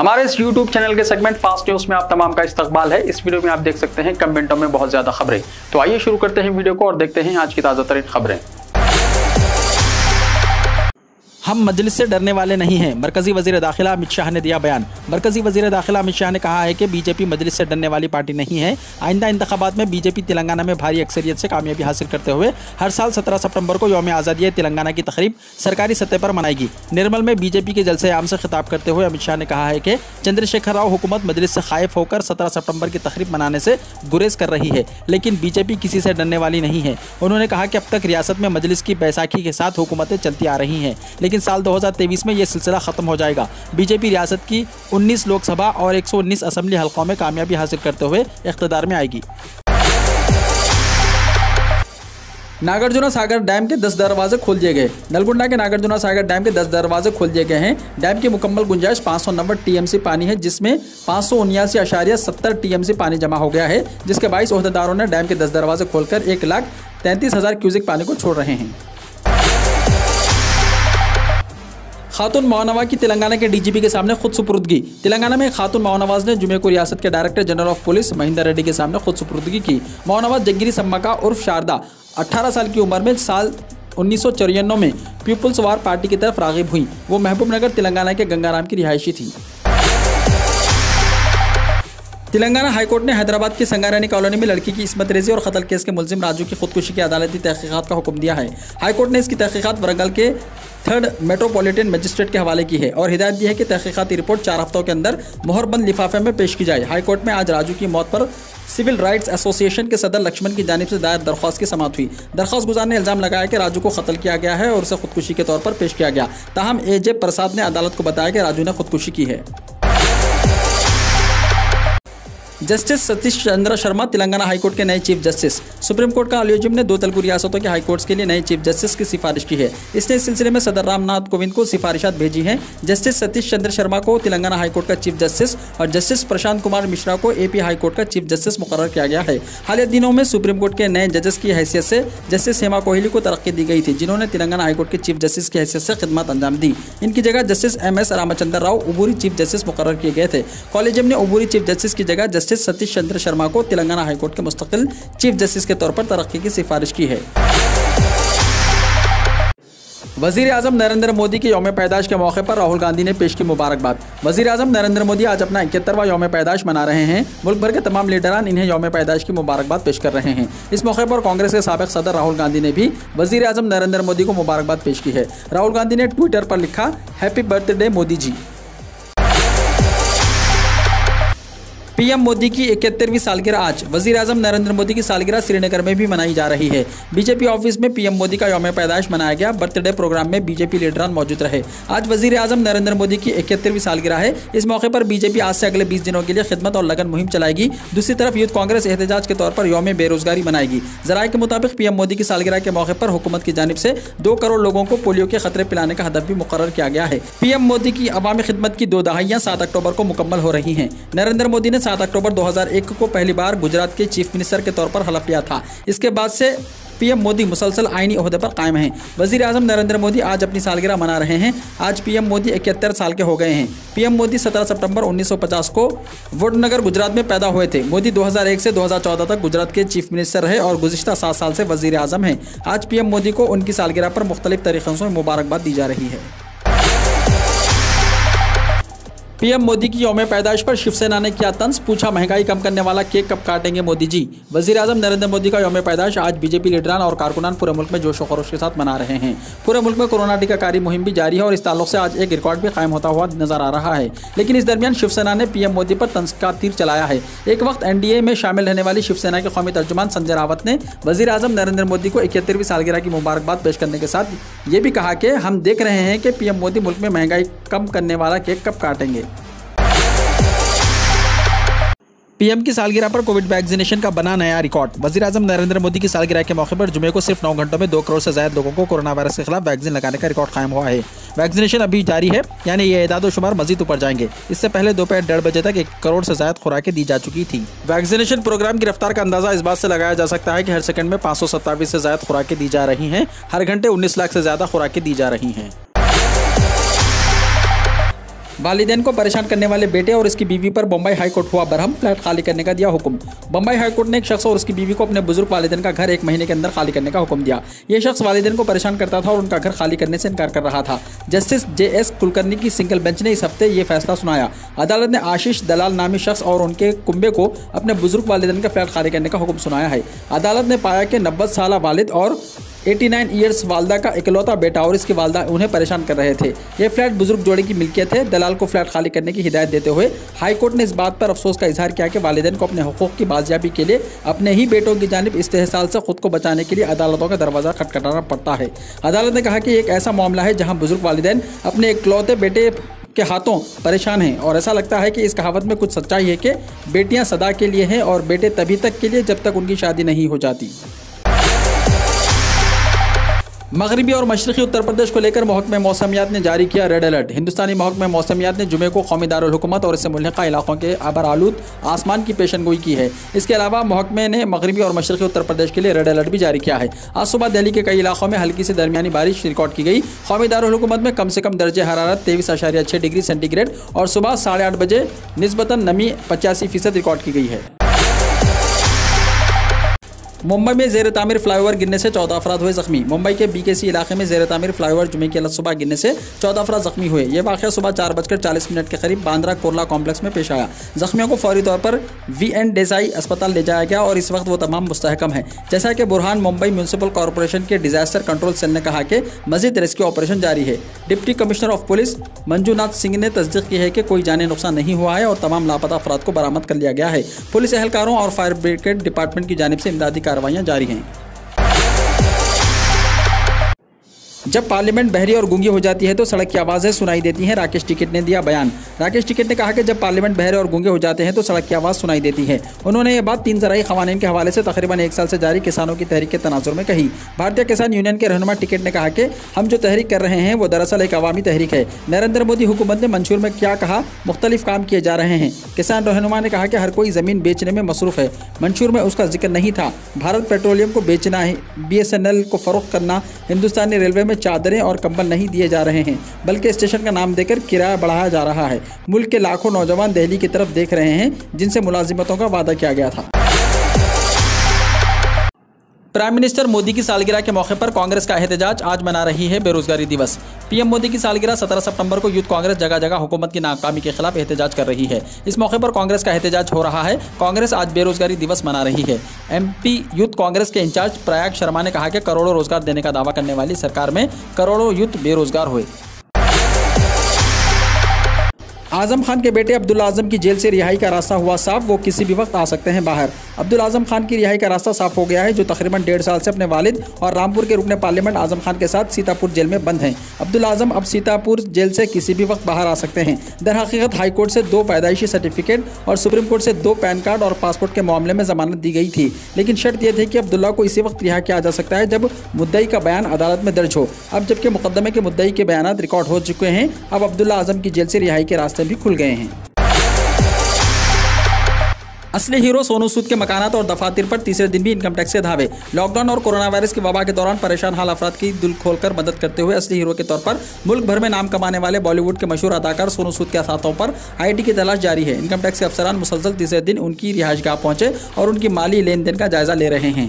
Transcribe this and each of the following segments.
हमारे इस YouTube channel के सेगमेंट फास्ट न्यूज में आप तमाम का इस्तकबाल है। इस वीडियो में आप देख सकते हैं कमेंटों में बहुत ज्यादा खबरें। तो आइए शुरू करते हैं वीडियो को और देखते हैं आज की ताजा तरीन खबरें। हम मजलिस से डरने वाले नहीं हैं, मरकजी वजीर दाखिला अमित शाह ने दिया बयान। मरकजी वजीर दाखिला अमित शाह ने कहा है कि बीजेपी मजलिस से डरने वाली पार्टी नहीं है। आइंदा इंतखाबात में बीजेपी तेलंगाना में भारी अक्सरियत से कामयाबी हासिल करते हुए हर साल 17 सितंबर को यौम आज़ादी तेलंगाना की तकरीब सरकारी सतह पर मनाएगी। निर्मल में बीजेपी के जलसे आम से खिताब करते हुए अमित शाह ने कहा है कि चंद्रशेखर राव हुकूमत मजलिस से खाइफ होकर 17 सितंबर की तकरीब मनाने से गुरेज कर रही है, लेकिन बीजेपी किसी से डरने वाली नहीं है। उन्होंने कहा कि अब तक रियासत में मजलिस की बैसाखी के साथ हुकूमतें चलती आ रही हैं, लेकिन साल 2023 में यह सिलसिला खत्म हो जाएगा। बीजेपी रियासत की 19 लोकसभा और 119 असेंबली हलकों में कामयाबी हासिल करते हुए इख्तिदार में आएगी। नागार्जुन सागर डैम के 10 दरवाजे खोल दिए गए। नलगुंडा के नागार्जुन सागर डैम के 10 दरवाजे खोल दिए गए हैं। डैम की मुकम्मल गुंजाइश 590 टीएमसी पानी है, जिसमें 579.70 टीएमसी पानी जमा हो गया है, जिसके बाईस ओहदेदारों ने डैम के 10 दरवाजे खोलकर 1,33,000 क्यूसेक पानी को छोड़ रहे हैं। खातून माओनवा की तेलंगाना के डीजीपी के सामने खुद सुपुर्दगी। तेलंगाना में खातून माओनवाज ने जुमे को रियासत के director general of police Mahinder Reddy के सामने खुद सुपुर्दगी की। माओनवाज जग्गिरी सम्मका उर्फ शारदा 18 साल की उम्र में साल 1994 में पीपुल्स वार पार्टी की तरफ रागिब हुई। वो महबूब नगर तेलंगाना के गंगाराम की रिहायशी थी। तेलंगाना हाईकोर्ट ने हैदराबाद की संगारेड्डी कॉलोनी में लड़की की इस्मत रेजी और कत्ल केस के मुलजिम राजू की खुदकुशी की अदालती तहकीकात का हुक्म दिया है। हाईकोर्ट ने इसकी तहकीकात वरंगल के 3rd मेट्रोपॉलिटन मजिस्ट्रेट के हवाले की है और हिदायत दी है कि तहकीकाती रिपोर्ट 4 हफ्तों के अंदर मोहरबंद लिफाफे में पेश की जाए। हाईकोर्ट में आज राजू की मौत पर सिविल राइट्स एसोसिएशन के सदर लक्ष्मण की जानिब से दायर दरख्वास्त की समाअत हुई। दरख्वास्त गुजार ने इल्जाम लगाया कि राजू को कत्ल किया गया है और उसे खुदकुशी के तौर पर पेश किया गया। ताहम एजे प्रसाद ने अदालत को बताया कि राजू ने खुदकुशी की है। जस्टिस सतीश चंद्र शर्मा तेलंगाना हाईकोर्ट के नए चीफ जस्टिस। सुप्रीम कोर्ट का आलियोजिम ने 2 तेलुगु रियासतों के हाईकोर्ट्स के लिए नए चीफ जस्टिस की सिफारिश की है। इसने इस सिलसिले में सदर रामनाथ कोविंद को सिफारिशात भेजी हैं। जस्टिस सतीश चंद्र शर्मा को तेलंगाना हाईकोर्ट का चीफ जस्टिस और जस्टिस प्रशांत कुमार मिश्रा को एपी हाईकोर्ट का चीफ जस्टिस मुकर्रर किया गया है। हालिया दिनों में सुप्रीम कोर्ट के नए जजेस की हैसियत से जस्टिस हेमा कोहली को तरक्की दी गई थी, जिन्होंने तेलंगाना हाईकोर्ट के चीफ जस्टिस की हैसियत से खिदमत अंजाम दी। इनकी जगह जस्टिस MS रामचंद्र राव उबूरी चीफ जस्टिस मुकर्रर किए गए थे। कॉलेजियम ने उबूरी चीफ जस्टिस की जगह जस्टिस सतीश चंद्र शर्मा को तेलंगाना हाईकोर्ट के मुस्तकिल चीफ जस्टिस के तौर पर तरक्की की सिफारिश की है। वजीर आजम नरेंद्र मोदी के यौम पैदाश के मौके पर राहुल गांधी ने पेश की मुबारकबाद। वजीर आजम नरेंद्र मोदी आज अपना 71वां यौम पैदाश मना रहे हैं। मुल्क भर के तमाम लीडरान इन्हें यौम पैदाश की मुबारकबाद पेश कर रहे हैं। इस मौके पर कांग्रेस के साबिक सदर राहुल गांधी ने भी वजीर आजम नरेंद्र मोदी को मुबारकबाद पेश की है। राहुल गांधी ने ट्विटर पर लिखा, happy birthday Modi ji. PM Modi की 71वीं सालगिरह आज। वजीर आजम नरेंद्र मोदी की सालगिरह श्रीनगर में भी मनाई जा रही है। बीजेपी ऑफिस में पीएम मोदी का यौम पैदाश मनाया गया। बर्थडे प्रोग्राम में बीजेपी लीडरान मौजूद रहे। आज वजीर आजम नरेंद्र मोदी की 71वीं सालगिरह है। इस मौके पर बीजेपी आज से अगले 20 दिनों के लिए खिदमत और लगन मुहिम चलाएगी। दूसरी तरफ यूथ कांग्रेस एहतजाज के तौर पर यौम बेरोजगारी मनाएगी। जराये के मुताबिक पीएम मोदी की सालगिरह के मौके पर हुकूमत की जानिब से 2 करोड़ लोगों को पोलियो के खतरे पिलाने का हदफ भी मुकर्रर किया गया है। पीएम मोदी की अवामी खिदमत की 2 दहाइयां 7 अक्टूबर को मुकम्मल हो रही हैं। नरेंद्र मोदी ने 7 अक्टूबर 2001 को पहली बार गुजरात के चीफ मिनिस्टर के तौर पर हलफ लिया था। इसके बाद से पीएम मोदी मुसलसल आईनी ओहदे पर कायम हैं। वजीर आजम नरेंद्र मोदी आज अपनी सालगिरह मना रहे हैं। आज पीएम मोदी 71 साल के हो गए हैं। पीएम मोदी 17 सितंबर 1950 को वडनगर गुजरात में पैदा हुए थे। मोदी 2001 से 2014 तक गुजरात के चीफ मिनिस्टर रहे और गुज़िश्ता 7 साल से वजीर आजम हैं। आज पीएम मोदी को उनकी सालगिरह पर मुख्तलिफ तरीक़ों से मुबारकबाद दी जा रही है। पीएम मोदी की यौम पैदाइश पर शिवसेना ने किया तंज, पूछा महंगाई कम करने वाला केक कब काटेंगे मोदी जी। वजीर आजम नरेंद्र मोदी का यौम पैदाइश आज बीजेपी लीडरान और कारकुनान पूरे मुल्क में जोश व खरोश के साथ मना रहे हैं। पूरे मुल्क में कोरोना टीकाकारी मुहिम भी जारी है और इस ताल्लुक से आज एक रिकॉर्ड भी कायम होता हुआ नजर आ रहा है। लेकिन इस दरमियान शिवसेना ने पीएम मोदी पर तंज का तीर चलाया है। एक वक्त एनडीए में शामिल रहने वाली शिवसेना के कौमी तर्जुमान संजय रावत ने वजीर आजम नरेंद्र मोदी को 71वीं सालगिरह की मुबारकबाद पेश करने के साथ ये भी कहा कि हम देख रहे हैं कि पीएम मोदी मुल्क में महंगाई कम करने वाला केक कब काटेंगे। पीएम की सालगिरह पर कोविड वैक्सीनेशन का बना नया रिकॉर्ड। वजीर आजम नरेंद्र मोदी की सालगिरह के मौके पर जुमे को सिर्फ 9 घंटों में 2 करोड़ से ज्यादा लोगों को कोरोना वायरस के खिलाफ वैक्सीन लगाने का रिकॉर्ड कायम हुआ है। वैक्सीनेशन अभी जारी है, यानी ये एदाद-ओ-शुमार मजीद ऊपर जाएंगे। इससे पहले दोपहर 1:30 बजे तक 1 करोड़ से ज्यादा खुराकें दी जा चुकी थी। वैक्सीनेशन प्रोग्राम की रफ्तार का अंदाजा इस बात से लगाया जा सकता है कि हर सेकंड में 527 से ज्यादा खुराकें दी जा रही हैं। हर घंटे 19 लाख से ज्यादा खुराकें दी जा रही हैं। वालिदैन को परेशान करने वाले बेटे और इसकी बीवी पर बम्बई हाईकोर्ट हुआ बरहम, फ्लैट खाली करने का दिया हुक्म। बम्बई हाईकोर्ट ने एक शख्स और उसकी बीवी को अपने बुजुर्ग वालिदैन का घर 1 महीने के अंदर खाली करने का हुक्म दिया। ये शख्स वालिदैन को परेशान करता था और उनका घर खाली करने से इनकार कर रहा था। जस्टिस JS कुलकर्णी की सिंगल बेंच ने इस हफ्ते ये फैसला सुनाया। अदालत ने आशीष दलाल नामी शख्स और उनके कुंबे को अपने बुजुर्ग वालिदैन का फ्लैट खाली करने का हुक्म सुनाया है। अदालत ने पाया कि 90 साल वालिद और 89 ईयर्स वालदा का इकलौता बेटा और इसकी वालदा उन्हें परेशान कर रहे थे। ये फ्लैट बुजुर्ग जोड़े की मिल्कियत है। दलाल को फ्लैट खाली करने की हिदायत देते हुए हाईकोर्ट ने इस बात पर अफसोस का इजहार किया कि वालिदैन को अपने हुकूक की बाजियाबी के लिए अपने ही बेटों की जानिब इस्तेहसाल से खुद को बचाने के लिए अदालतों का दरवाज़ा खटखटाना पड़ता है। अदालत ने कहा कि एक ऐसा मामला है जहाँ बुजुर्ग वालिदैन अपने इकलौते बेटे के हाथों परेशान हैं और ऐसा लगता है कि इस कहावत में कुछ सच्चाई है कि बेटियां सदा के लिए हैं और बेटे तभी तक के लिए जब तक उनकी शादी नहीं हो जाती। मगरबी और मशरक़ी उत्तर प्रदेश को लेकर महकमे मौसमियात ने जारी किया रेड अलर्ट। हिंदुस्तानी महकमे मौसमियात ने जुमे को कौमी दारुल हुकूमत और इससे मुल्हिका इलाकों के आबरालूद आसमान की पेशनगोई की है। इसके अलावा महकमे ने मगरबी और मशरक़ी उत्तर प्रदेश के लिए रेड अलर्ट भी जारी किया है। आज सुबह दिल्ली के कई इलाकों में हल्की से दरमियानी बारिश रिकॉर्ड की गई। कौमी दारुल हुकूमत में कम से कम दर्जे हरारत 23.6 डिग्री सेंटीग्रेड और सुबह 8:30 बजे निस्बतन नमी 85% रिकॉर्ड की गई है। मुंबई में ज़ेर तामीर फ्लाईओवर गिरने से 14 अफराद हुए जख्मी। मुंबई के BKC इलाके में ज़ेर तामीर फ्लाईओवर जुमे की सुबह गिरने से 14 अफराद जख्मी हुए। यह वाक़या सुबह 4:40 के करीब बांद्रा कुर्ला कॉम्प्लेक्स में पेश आया। जख्मियों को फौरी तौर पर VN देसाई अस्पताल ले जाया गया और इस वक्त वो तमाम मुस्तहकम है। जैसा कि बुरहान मुंबई म्यूनसिपल कॉरपोरेशन के डिजास्टर कंट्रोल सेल ने कहा कि मजीद रेस्क्यू ऑपरेशन जारी है। Deputy commissioner of police Manjunath Singh ने तस्दीक की है कि कोई जानी नुकसान नहीं हुआ है और तमाम लापता अफराद को बरामद कर लिया गया है। पुलिस एहलकारों और फायर ब्रिगेड डिपार्टमेंट की जानिब से इमदादी कार्रवाइयाँ जारी हैं। जब पार्लियामेंट बहरी और गूंगी हो जाती है तो सड़क की आवाज़ें सुनाई देती हैं। राकेश टिकैत ने दिया बयान। राकेश टिकैत ने कहा कि जब पार्लियामेंट बहरे और गूंगे हो जाते हैं तो सड़क की आवाज़ सुनाई देती है। उन्होंने ये बात 3 ज़राई क़वानीन के हवाले से तकरीबन 1 साल से जारी किसानों की तहरीक के तनाजुर में कही। भारतीय किसान यूनियन के रहनुमा टिकैत ने कहा कि हम जो तहरीक कर रहे हैं वो दरअसल एक अवामी तहरीक है। नरेंद्र मोदी हुकूमत ने मंशूर में क्या कहा, मुख्तलिफ काम किए जा रहे हैं। किसान रहनुमा ने कहा कि हर कोई ज़मीन बेचने में मसरूफ़ है। मंशूर में उसका जिक्र नहीं था। भारत पेट्रोलियम को बेचना है, BSNL को फ़रोख्त करना, हिंदुस्तानी रेलवे में चादरें और कंबल नहीं दिए जा रहे हैं बल्कि स्टेशन का नाम देकर किराया बढ़ाया जा रहा है। मुल्क के लाखों नौजवान दिल्ली की तरफ देख रहे हैं जिनसे मुलाजिमतों का वादा किया गया था। प्राइम मिनिस्टर मोदी की सालगिरह के मौके पर कांग्रेस का एहतजाज। आज मना रही है बेरोजगारी दिवस। PM मोदी की सालगिरह 17 सितंबर को यूथ कांग्रेस जगह जगह हुकूमत की नाकामी के खिलाफ एहतजाज कर रही है। इस मौके पर कांग्रेस का एहतजाज हो रहा है। कांग्रेस आज बेरोजगारी दिवस मना रही है। MP यूथ कांग्रेस के इंचार्ज प्रयाग शर्मा ने कहा कि करोड़ों रोजगार देने का दावा करने वाली सरकार में करोड़ों यूथ बेरोजगार हुए। आजम खान के बेटे अब्दुल आजम की जेल से रिहाई का रास्ता हुआ साफ। वो किसी भी वक्त आ सकते हैं बाहर। अब्दुल आजम खान की रिहाई का रास्ता साफ हो गया है, जो तकरीबन 1.5 साल से अपने वालिद और रामपुर के रुकने पार्लियामेंट आजम खान के साथ सीतापुर जेल में बंद हैं। अब्दुल आजम अब सीतापुर जेल से किसी भी वक्त बाहर आ सकते हैं। दरहकीकत हाई कोर्ट से 2 पैदाइशी सर्टिफिकेट और सुप्रीम कोर्ट से 2 पैन कार्ड और पासपोर्ट के मामले में जमानत दी गई थी, लेकिन शर्त यह थी कि अब्दुल्ला को इसी वक्त रिहा किया जा सकता है जब मुद्दई का बयान अदालत में दर्ज हो। अब जबकि मुकदमे के मुद्दई के बयान रिकॉर्ड हो चुके हैं, अब अब्दुल्ला आजम की जेल से रिहाई के रास्ते भी खुल गए हैं। असली हीरो सोनू सूद के मकानात और दफातर पर तीसरे दिन भी इनकम टैक्स के धावे। लॉकडाउन और कोरोना वायरस की वबा के दौरान परेशान हाल अफराद की दिल खोलकर मदद करते हुए असली हीरो के तौर पर मुल्क भर में नाम कमाने वाले बॉलीवुड के मशहूर अदाकार सोनू सूद के असातों पर ID की तलाश जारी है। इनकम टैक्स के अफसरान मुसलसल तीसरे दिन उनकी रिहाइशगाह पहुंचे और उनकी माली लेन देन का जायजा ले रहे हैं।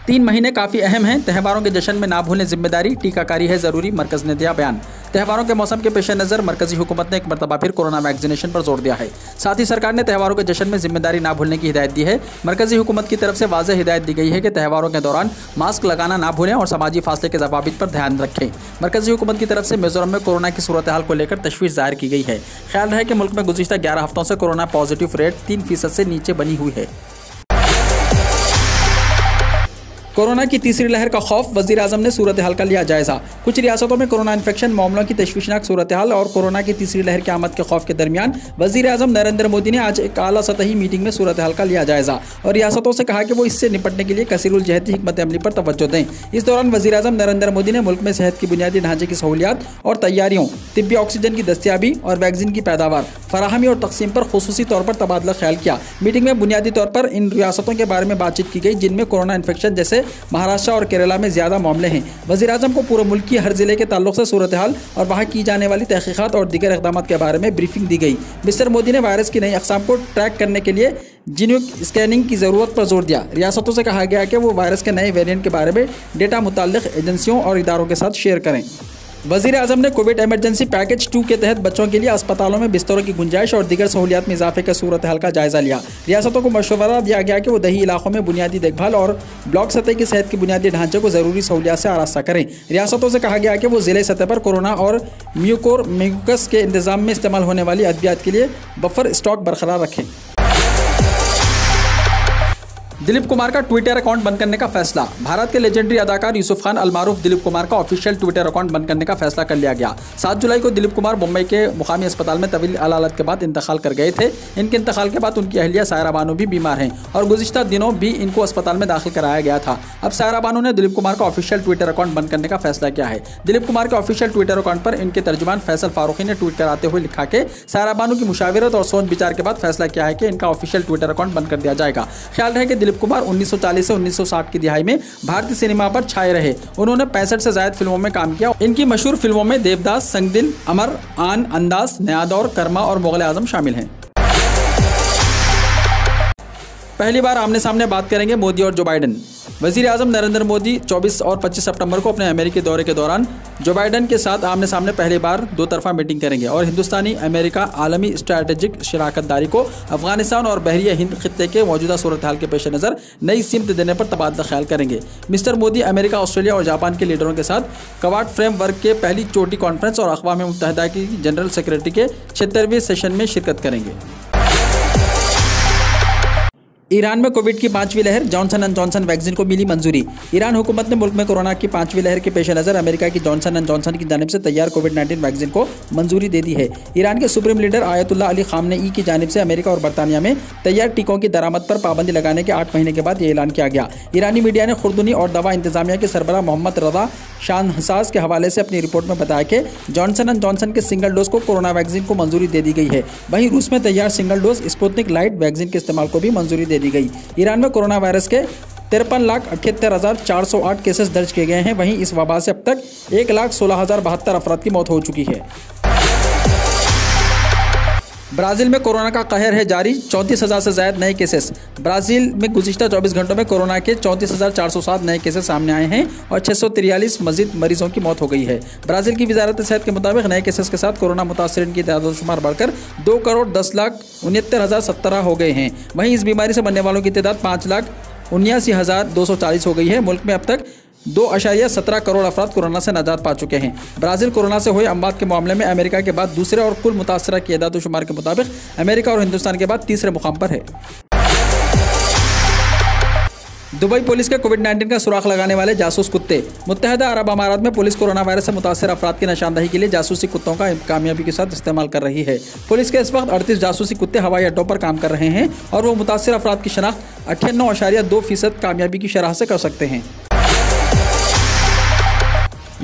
3 महीने काफ़ी अहम हैं। त्योहारों के जश्न में ना भूलें जिम्मेदारी, टीकाकारी है ज़रूरी, मरकज़ ने दिया बयान। त्योहारों के मौसम के पेश नज़र मरकजी हुकूमत ने एक मरतबा फिर कोरोना वैक्सीनेशन पर जोर दिया है। साथ ही सरकार ने त्योहारों के जश्न में जिम्मेदारी ना भूलने की हिदायत दी है। मरकजी हुकूमत की तरफ से वाज़ेह हिदायत दी गई है कि त्योहारों के दौरान मास्क लगाना ना भूलें और समाजी फासले के ज़वाबित पर ध्यान रखें। मरकजी हुकूमत की तरफ से मिजोरम में कोरोना की सूरत हाल को लेकर तशवीश जाहिर की गई है। ख्याल है कि मुल्क में गुज़िश्ता 11 हफ्तों से कोरोना पॉजिटिव रेट 3% से नीचे बनी हुई है। कोरोना की तीसरी लहर का खौफ, वज़ीर आज़म ने सूरत हाल का लिया जायज़ा। कुछ रियासतों में कोरोना इन्फेक्शन मामलों की तशवीशनाक सूरत हाल और कोरोना की तीसरी लहर की आमद के खौफ के दरमियान वज़ीर आज़म नरेंद्र मोदी ने आज एक आला सतही मीटिंग में सूरत हाल का लिया जायज़ा और रियासतों से कहा कि वो इससे निपटने के लिए कसीरुल जहती हिकमत अमली पर तवज्जो दें। इस दौरान वज़ीर आज़म नरेंद्र मोदी ने मुल्क में सेहत की बुनियादी ढांचे की सहूलियात और तैयारियों, तिब्बी ऑक्सीजन की दस्तियाबी और वैक्सीन की पैदावार, फराहमी और तकसीम पर खुसूसी तौर पर तबादला ख्याल किया। मीटिंग में बुनियादी तौर पर इन रियासतों के बारे में बातचीत की गई जिनमें कोरोना इन्फेक्शन जैसे महाराष्ट्र और केरला में ज्यादा मामले हैं। वज़ीर-ए-आज़म को पूरे मुल्क की हर जिले के ताल्लुक से सूरत हाल और वहाँ की जाने वाली तहकीकात और दीगर इक़दामात के बारे में ब्रीफिंग दी गई। मिस्टर मोदी ने वायरस की नई अक़साम को ट्रैक करने के लिए जीनोम स्कैनिंग की ज़रूरत पर जोर दिया। रियासतों से कहा गया कि वो वायरस के नए वेरिएंट के बारे में डेटा मुताल्लिक़ एजेंसियों और इदारों के साथ शेयर करें। वज़ीर-ए-आज़म ने कोविड इमरजेंसी पैकेज 2 के तहत बच्चों के लिए अस्पतालों में बिस्तरों की गुंजाइश और दीगर सहूलियात में इजाफे के सूरत हाल का जायजा लिया। रियासतों को मशवरा दिया गया कि वो दही इलाकों में बुनियादी देखभाल और ब्लॉक सतह की सेहत के बुनियादी ढांचे को ज़रूरी सहूलियात से आरास्ता करें। रियासतों से कहा गया कि वो ज़िले सतह पर कोरोना और म्यूकस के इंतजाम में इस्तेमाल होने वाली अद्वियात के लिए बफर स्टॉक बरकरार रखें। दिलीप कुमार का ट्विटर अकाउंट बंद करने का फैसला। भारत के लेजेंडरी अदाकार यूसुफ खान अलमारूफ दिलीप कुमार का ऑफिशियल ट्विटर अकाउंट बंद करने का फैसला कर लिया गया। 7 जुलाई को दिलीप कुमार मुंबई के मुकामी अस्पताल में तवील अलालत के बाद इंतकाल कर गए थे। इनके इंतकाल के बाद उनकी अहलिया सायरा बानो भी बीमार हैं और गुज़िश्ता दिनों भी इनको अस्पताल में दाखिल कराया गया था। अब सायरा बानो ने दिलीप कुमार का ऑफिशियल ट्विटर अकाउंट बंद करने का फैसला किया है। दिलीप कुमार के ऑफिशियल ट्विटर अकाउंट पर इनके तर्जुमान फैसल फारूकी ने ट्वीट कराते हुए लिखा कि सायरा बानो की मुशावरत और सोच विचार के बाद फैसला किया है कि इनका ऑफिशियल ट्विटर अकाउंट बंद कर दिया जाएगा। ख्याल रहे कि दिलीप कुमार 1940 से 1960 की दिहाई में भारतीय सिनेमा पर छाए रहे। उन्होंने 65 से ज्यादा फिल्मों में काम किया। इनकी मशहूर फिल्मों में देवदास, संगदिल, अमर, आन, अंदाज, नया दौर, कर्मा और मुगल आजम शामिल हैं। पहली बार आमने सामने बात करेंगे मोदी और जो बाइडेन। वज़ीर-ए-आज़म नरेंद्र मोदी 24 और 25 सितंबर को अपने अमेरिकी दौरे के दौरान जो बाइडेन के साथ आमने सामने पहली बार 2 तरफा मीटिंग करेंगे और हिंदुस्तानी अमेरिका आलमी स्ट्रैटेजिक शराकतदारी को अफगानिस्तान और बहरिया हिंद खित्ते के मौजूदा सूरत हाल के पेश नज़र नई सिमत देने पर तबादला ख्याल करेंगे। मिस्टर मोदी अमेरिका, ऑस्ट्रेलिया और जापान के लीडरों के साथ क्वाड फ्रेमवर्क के पहली चोटी कॉन्फ्रेंस और अक़वाम मुत्तहिदा की जनरल सेक्रेटरी के 76वें सेशन में शिरकत करेंगे। ईरान में कोविड की 5वीं लहर, जॉनसन एंड जॉनसन वैक्सीन को मिली मंजूरी। ईरान हुकूमत ने मुल्क में कोरोना की 5वीं लहर के पेश नज़र अमेरिका की जॉनसन एंड जॉनसन की जानिब से तैयार कोविड-19 वैक्सीन को मंजूरी दे दी है। ईरान के सुप्रीम लीडर आयतुल्लाह अली ख़ामनेई की जानिब से अमेरिका और बरतानिया में तैयार टीकों की दरामद पर पाबंदी लगाने के 8 महीने के बाद ये ऐलान किया गया। ईरानी मीडिया ने खुर्दुनी और दवा इंतजामिया के सरबराह मोहम्मद रज़ा शाहनसाज के हवाले से अपनी रिपोर्ट में बताया कि जॉनसन एंड जॉनसन के सिंगल डोज को कोरोना वैक्सीन को मंजूरी दे दी गई है। वहीं रूस में तैयार single dose Sputnik light vaccine के इस्तेमाल को भी मंजूरी दे दी गई। ईरान में कोरोना वायरस के 53,78,408 केसेस दर्ज किए गए हैं। वहीं इस वबा से अब तक 1,16,072 अफराद की मौत हो चुकी है। ब्राज़ील में कोरोना का कहर है जारी, 34,000 से ज़्यादा नए केसेस। ब्राज़ील में गुज़िश्ता 24 घंटों में कोरोना के 34,407 नए केसेस सामने आए हैं और 643 मजीद मरीजों की मौत हो गई है। ब्राज़ील की वजारत सेहत के मुताबिक नए केसेस के साथ कोरोना मुतासरीन की तादाद शुमार बढ़कर 2,10,69,017 हो गए हैं। वहीं इस बीमारी से मरने वालों की तादाद 5,79,240 हो गई है। मुल्क में अब तक 2.17 करोड़ अफराद कोरोना से नजात पा चुके हैं। ब्राज़ील कोरोना से हुए अमवात के मामले में अमेरिका के बाद दूसरे और कुल मुतासरा की एदाद शुमार के मुताबिक अमेरिका और हिंदुस्तान के बाद तीसरे मुकाम पर है। दुबई पुलिस के कोविड-19 का सुराख लगाने वाले जासूस कुत्ते। मुत्तहिदा अरब अमारात में पुलिस कोरोना वायरस से मुतासर अफराद की निशानदही के लिए जासूसी कुत्तों का कामयाबी के साथ इस्तेमाल कर रही है। पुलिस के इस वक्त 38 जासूसी कुत्ते हवाई अड्डों पर काम कर रहे हैं और वो मुतासर अफराद की शनाख्त 98.2% कामयाबी की शरह से कर सकते हैं।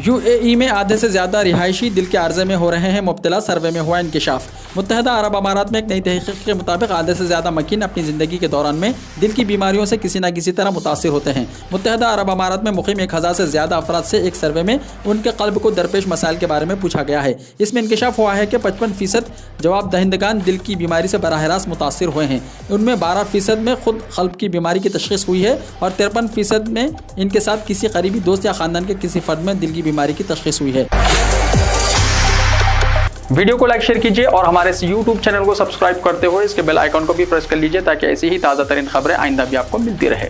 UAE में आधे से ज़्यादा रिहायशी दिल के आर्जे में हो रहे हैं मुब्तला, सर्वे में हुआ इंकिशाफ। मुत्तहिदा अरब अमारात में एक नई तहकीक के मुताबिक आधे से ज़्यादा मकीन अपनी ज़िंदगी के दौरान में दिल की बीमारियों से किसी न किसी तरह मुतासिर होते हैं। मुत्तहिदा अरब अमारात में मुकीम 1000 से ज़्यादा अफराद से एक सर्वे में उनके क़ल्ब को दरपेश मसाइल के बारे में पूछा गया है। इसमें इंकिशाफ हुआ है कि 55% जवाब दहिंदगान दिल की बीमारी से बराह रास्त मुतासिर हुए हैं। उनमें 12% में खुद क़ल्ब की बीमारी की तशख़ीस हुई है और 53% में इनके साथ किसी करीबी दोस्त या ख़ानदान के किसी फ़र्द में दिल की बीमारी की तशख़ीस हुई है। वीडियो को लाइक शेयर कीजिए और हमारे इस YouTube चैनल को सब्सक्राइब करते हुए इसके बेल आइकॉन को भी प्रेस कर लीजिए ताकि ऐसी ही ताज़ा तरीन खबरें आइंदा भी आपको मिलती रहे।